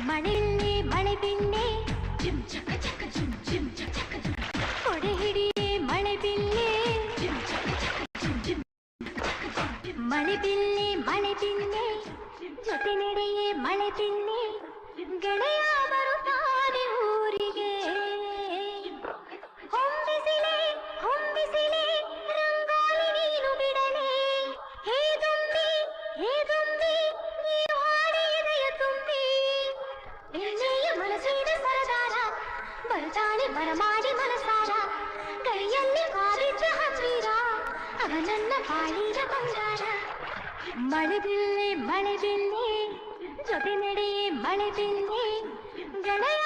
ಮಳೆಯಲ್ಲಿ ಮಳೆ ಬಿನ್ನೆ ಕೊಡೆ ಹಿಡಿಯೇ ಮಳೆ ಬಿಲ್ಲೆ ಮಳೆ ಬಿಲ್ಲೆ ಮಳೆ ಬಿನ್ನೆ ಜೊತೆ ನಡೆಯೇ ಮಳೆ ಬಿನ್ನೆ ಗೆಳೆಯ ಬರುತ್ತಾನೆ ಊರಿಗೆ ಹೊಂಬಿಸಿಲೆ ಹೊಂಬಿಸಿಲೆ ರಂಗೋಲಿ ನೀನು ಬಿಡಲೇ ಹೇ ದುಂಬಿ ನೀನು ಹಾಡಿ ಎದೆಯ ತುಂಬಿ ಎಣ್ಣೆಯ ಮನಸ್ಸಿನ ಸರದಾರ ಬರ್ತಾನೆ ಬರಮಾಡಿ ಮನಸಾರ ಕೈಯಲ್ಲಿ ಕಾಲಿದ್ದ ಹಂಬೀರ ಅವ ನನ್ನ ಬಾಳಿನ ಬಂಗಾರ ಮಳೆ ಬಿಲ್ಲೆ ಜೊತೆ ನಡೆಯೇ ಮಳೆ ಬಿಲ್ಲೆ ಗೆಳೆಯ